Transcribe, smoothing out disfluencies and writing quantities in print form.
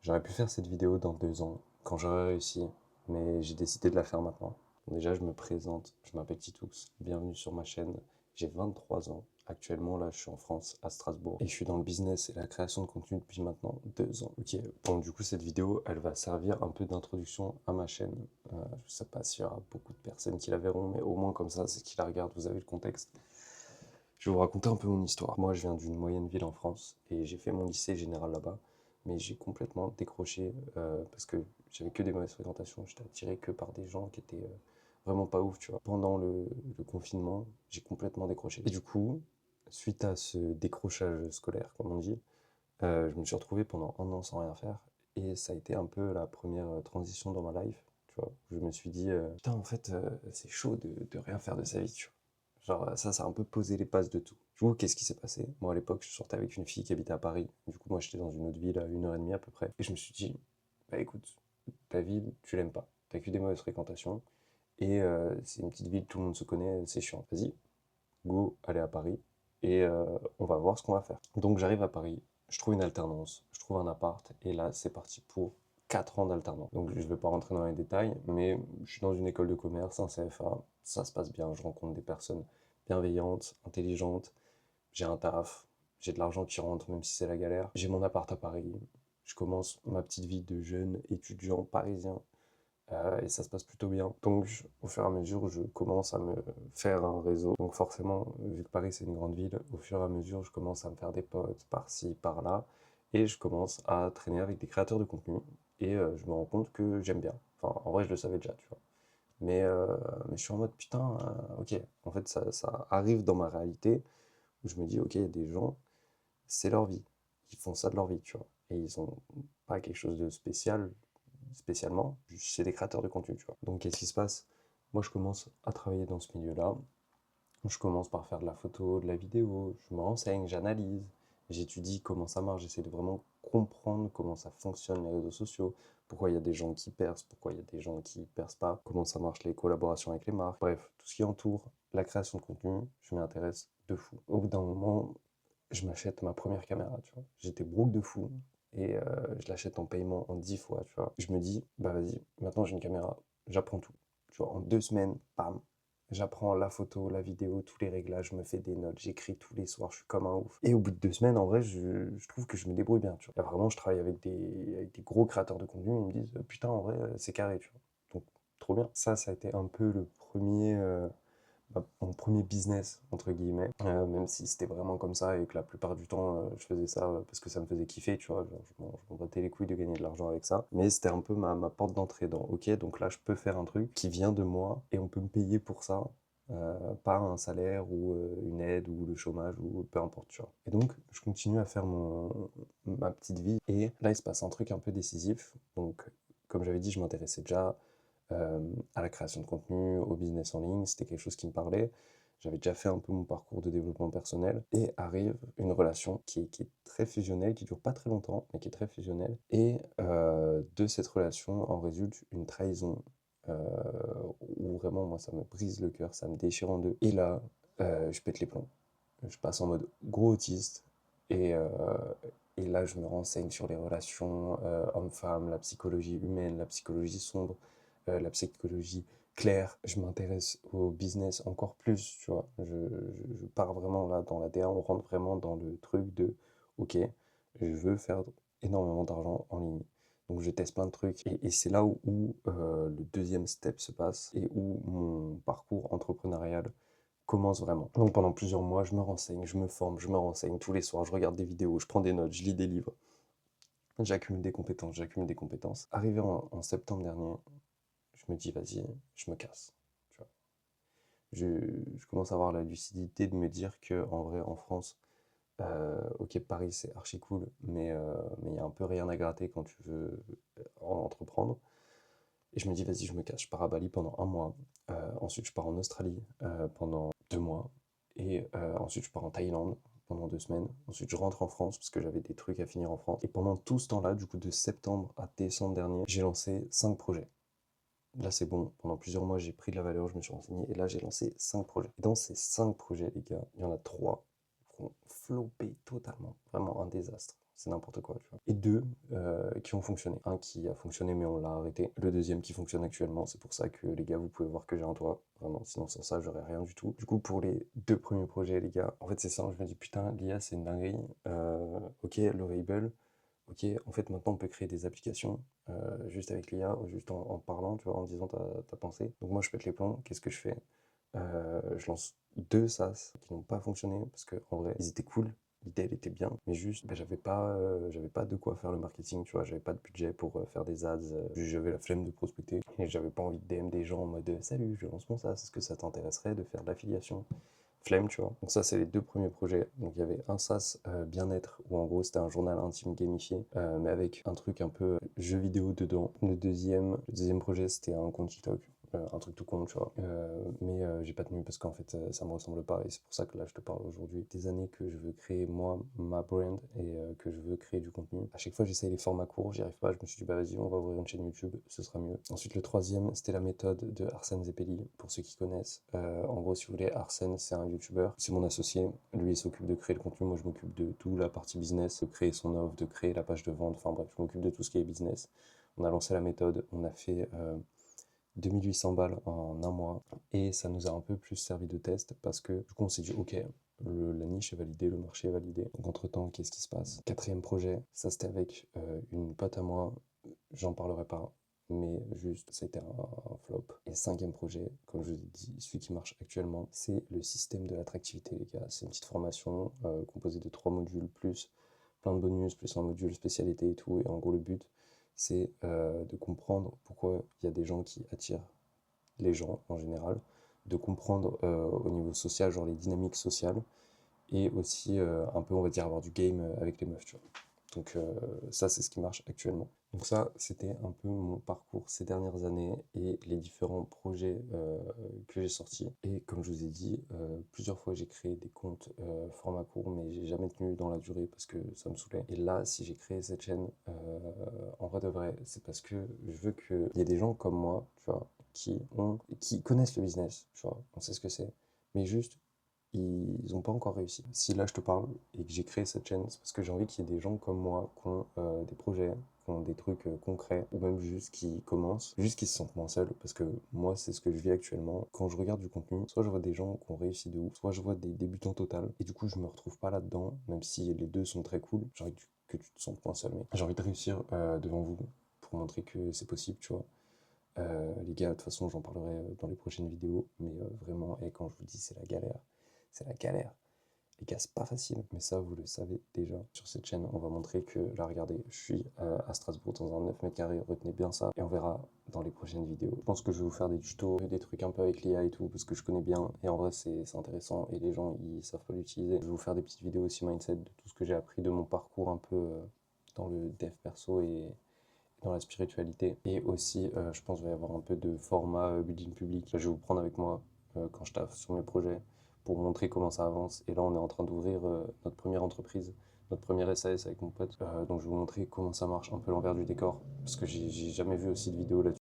J'aurais pu faire cette vidéo dans 2 ans, quand j'aurais réussi, mais j'ai décidé de la faire maintenant. Déjà, je me présente, je m'appelle Titoux, bienvenue sur ma chaîne. J'ai 23 ans. Actuellement, là, je suis en France, à Strasbourg, et je suis dans le business et la création de contenu depuis maintenant 2 ans. Ok, bon, du coup, cette vidéo, elle va servir un peu d'introduction à ma chaîne. Je sais pas s'il y aura beaucoup de personnes qui la verront, mais au moins comme ça, c'est qui la regardent, vous avez le contexte. Je vais vous raconter un peu mon histoire. Moi, je viens d'une moyenne ville en France et j'ai fait mon lycée général là-bas, mais j'ai complètement décroché parce que j'avais que des mauvaises fréquentations. J'étais attiré que par des gens qui étaient vraiment pas ouf, tu vois. Pendant le confinement, j'ai complètement décroché. Et du coup, suite à ce décrochage scolaire, comme on dit, je me suis retrouvé pendant un an sans rien faire et ça a été un peu la première transition dans ma life, tu vois. Je me suis dit, putain, en fait, c'est chaud de rien faire de sa vie, tu vois. Genre, ça a un peu posé les bases de tout. Du coup, qu'est-ce qui s'est passé? Moi, à l'époque, je sortais avec une fille qui habitait à Paris. Du coup, moi, j'étais dans une autre ville à 1 heure et demie à peu près. Et je me suis dit, bah écoute, ta ville, tu l'aimes pas. T'as que des mauvaises fréquentations. Et c'est une petite ville, tout le monde se connaît, c'est chiant. Vas-y, go, aller à Paris. Et on va voir ce qu'on va faire. Donc, j'arrive à Paris, je trouve une alternance, je trouve un appart. Et là, c'est parti pour 4 ans d'alternance. Donc, je ne vais pas rentrer dans les détails, mais je suis dans une école de commerce, un CFA. Ça se passe bien, je rencontre des personnes bienveillante, intelligente, j'ai un taf, j'ai de l'argent qui rentre même si c'est la galère. J'ai mon appart à Paris, je commence ma petite vie de jeune étudiant parisien et ça se passe plutôt bien. Donc au fur et à mesure, je commence à me faire un réseau. Donc forcément, vu que Paris c'est une grande ville, au fur et à mesure, je commence à me faire des potes par-ci, par-là et je commence à traîner avec des créateurs de contenu et je me rends compte que j'aime bien. Enfin, en vrai, je le savais déjà, tu vois. Mais je suis en mode putain, ok, en fait ça arrive dans ma réalité où je me dis ok, il y a des gens, c'est leur vie, ils font ça de leur vie, tu vois, et ils ont pas quelque chose de spécial, spécialement, juste c'est des créateurs de contenu, tu vois. Donc qu'est-ce qui se passe? Moi je commence à travailler dans ce milieu-là, je commence par faire de la photo, de la vidéo, je me renseigne, j'analyse, j'étudie comment ça marche, j'essaie de vraiment comprendre comment ça fonctionne les réseaux sociaux, pourquoi il y a des gens qui percent, pourquoi il y a des gens qui percent pas, comment ça marche les collaborations avec les marques, bref, tout ce qui entoure la création de contenu, je m'y intéresse de fou. Au bout d'un moment, je m'achète ma première caméra, tu vois. J'étais broke de fou et je l'achète en paiement en 10 fois, tu vois. Je me dis, bah vas-y, maintenant j'ai une caméra, j'apprends tout. Tu vois, en 2 semaines, bam, j'apprends la photo, la vidéo, tous les réglages, je me fais des notes, j'écris tous les soirs, je suis comme un ouf. Et au bout de 2 semaines, en vrai, je trouve que je me débrouille bien, tu vois. Là, vraiment, je travaille avec des gros créateurs de contenu, ils me disent, putain, en vrai, c'est carré, tu vois. Donc, trop bien. Ça a été un peu le premier, mon premier business, entre guillemets, même si c'était vraiment comme ça et que la plupart du temps, je faisais ça parce que ça me faisait kiffer, tu vois, genre, je m'en battais les couilles de gagner de l'argent avec ça, mais c'était un peu ma porte d'entrée dans, ok, donc là, je peux faire un truc qui vient de moi et on peut me payer pour ça, pas un salaire ou une aide ou le chômage ou peu importe, tu vois. Et donc, je continue à faire ma petite vie et là, il se passe un truc un peu décisif, donc, comme j'avais dit, je m'intéressais déjà à la création de contenu, au business en ligne, c'était quelque chose qui me parlait. J'avais déjà fait un peu mon parcours de développement personnel et arrive une relation qui est très fusionnelle, qui dure pas très longtemps, mais qui est très fusionnelle. Et de cette relation en résulte une trahison euh, où vraiment moi ça me brise le cœur, ça me déchire en deux. Et là, je pète les plombs. Je passe en mode gros autiste et, euh, et là je me renseigne sur les relations hommes-femmes, la psychologie humaine, la psychologie sombre, la psychologie claire. Je m'intéresse au business encore plus, tu vois. Je pars vraiment là dans la DA, on rentre vraiment dans le truc de ok, je veux faire énormément d'argent en ligne. Donc je teste plein de trucs et c'est là où le deuxième step se passe et où mon parcours entrepreneurial commence vraiment. Donc pendant plusieurs mois, je me renseigne, je me forme, je me renseigne tous les soirs, je regarde des vidéos, je prends des notes, je lis des livres, j'accumule des compétences, j'accumule des compétences. Arrivé en septembre dernier, je me dis vas-y, je me casse. Tu vois. Je commence à avoir la lucidité de me dire que en vrai, en France, ok, Paris c'est archi cool, mais il y a un peu rien à gratter quand tu veux entreprendre. Et je me dis vas-y, je me casse, je pars à Bali pendant un mois. Ensuite, je pars en Australie pendant 2 mois. Et ensuite, je pars en Thaïlande pendant 2 semaines. Ensuite, je rentre en France parce que j'avais des trucs à finir en France. Et pendant tout ce temps-là, du coup, de septembre à décembre dernier, j'ai lancé 5 projets. Là, c'est bon. Pendant plusieurs mois, j'ai pris de la valeur, je me suis renseigné. Et là, j'ai lancé 5 projets. Et dans ces 5 projets, les gars, il y en a 3 qui ont floppé totalement. Vraiment un désastre. c'est n'importe quoi, tu vois. Et 2 qui ont fonctionné. Un qui a fonctionné mais on l'a arrêté. Le deuxième qui fonctionne actuellement, c'est pour ça que les gars, vous pouvez voir que j'ai un toit. Vraiment, sinon sans ça, j'aurais rien du tout. Du coup, pour les 2 premiers projets, les gars, en fait c'est ça, je me dis putain, l'IA c'est une dinguerie. Ok, l'Orable, ok, en fait maintenant on peut créer des applications juste avec l'IA, juste en parlant, tu vois, en disant ta pensée. Donc moi je pète les plombs, qu'est-ce que je fais? Je lance 2 SaaS qui n'ont pas fonctionné parce que en vrai ils étaient cool, l'idée elle était bien, mais juste bah, j'avais pas de quoi faire le marketing, tu vois, j'avais pas de budget pour faire des ads, j'avais la flemme de prospecter et j'avais pas envie de DM des gens en mode salut, je lance mon SaaS, est-ce que ça t'intéresserait de faire de l'affiliation? Flemme, tu vois. Donc ça, c'est les 2 premiers projets. Donc il y avait un SaaS bien-être, où en gros c'était un journal intime gamifié, mais avec un truc un peu jeu vidéo dedans. Le deuxième projet, c'était un compte TikTok. Un truc tout con, tu vois. Mais j'ai pas tenu parce qu'en fait ça me ressemble pas et c'est pour ça que là je te parle aujourd'hui des années que je veux créer moi ma brand et que je veux créer du contenu. À chaque fois j'essaye les formats courts, j'y arrive pas, je me suis dit bah vas-y on va ouvrir une chaîne YouTube, ce sera mieux. Ensuite le troisième c'était la méthode de Arsène Zeppeli, pour ceux qui connaissent. En gros si vous voulez, Arsène c'est un YouTuber, c'est mon associé, lui il s'occupe de créer le contenu, moi je m'occupe de tout la partie business, de créer son offre, de créer la page de vente, enfin bref je m'occupe de tout ce qui est business. On a lancé la méthode, on a fait 2800 balles en un mois et ça nous a un peu plus servi de test parce que du coup on s'est dit ok, la niche est validée, le marché est validé, donc entre temps qu'est-ce qui se passe? Quatrième projet, ça c'était avec une pote à moi, j'en parlerai pas, mais juste c'était un flop. Et cinquième projet, comme je vous ai dit, celui qui marche actuellement, c'est le système de l'attractivité, les gars. C'est une petite formation composée de 3 modules plus plein de bonus, plus un module spécialité et tout. Et en gros le but c'est de comprendre pourquoi il y a des gens qui attirent les gens en général, de comprendre au niveau social, genre les dynamiques sociales, et aussi un peu, on va dire, avoir du game avec les meufs, tu vois. Donc ça, c'est ce qui marche actuellement. Donc ça, c'était un peu mon parcours ces dernières années et les différents projets que j'ai sortis. Et comme je vous ai dit, plusieurs fois j'ai créé des comptes format court, mais j'ai jamais tenu dans la durée parce que ça me saoulait. Et là, si j'ai créé cette chaîne, en vrai de vrai, c'est parce que je veux qu'il y ait des gens comme moi, tu vois, qui connaissent le business, tu vois, on sait ce que c'est, mais juste ils n'ont pas encore réussi. Si là je te parle et que j'ai créé cette chaîne, c'est parce que j'ai envie qu'il y ait des gens comme moi qui ont des projets, qui ont des trucs concrets, ou même juste qui commencent, juste qui se sentent moins seuls, parce que moi c'est ce que je vis actuellement. Quand je regarde du contenu, soit je vois des gens qui ont réussi de ouf, soit je vois des débutants total, et du coup je me retrouve pas là-dedans, même si les deux sont très cool, j'ai envie que tu te sentes moins seul, mais j'ai envie de réussir devant vous pour montrer que c'est possible, tu vois. Les gars, de toute façon, j'en parlerai dans les prochaines vidéos, mais vraiment, et quand je vous dis c'est la galère, c'est la galère. Les gars, c'est pas facile, mais ça, vous le savez déjà. Sur cette chaîne, on va montrer que, là, regardez, je suis à Strasbourg dans un 9 mètres carrés, retenez bien ça, et on verra dans les prochaines vidéos. Je pense que je vais vous faire des tutos, des trucs un peu avec l'IA et tout, parce que je connais bien, et en vrai, c'est intéressant, et les gens, ils savent pas l'utiliser. Je vais vous faire des petites vidéos aussi mindset de tout ce que j'ai appris de mon parcours un peu dans le dev perso et dans la spiritualité. Et aussi, je pense qu'il va y avoir un peu de format building public. Là, je vais vous prendre avec moi quand je taffe sur mes projets pour montrer comment ça avance. Et là, on est en train d'ouvrir notre première entreprise, notre première SAS avec mon pote. Donc, je vais vous montrer comment ça marche, un peu l'envers du décor. Parce que j'ai jamais vu aussi de vidéo là-dessus.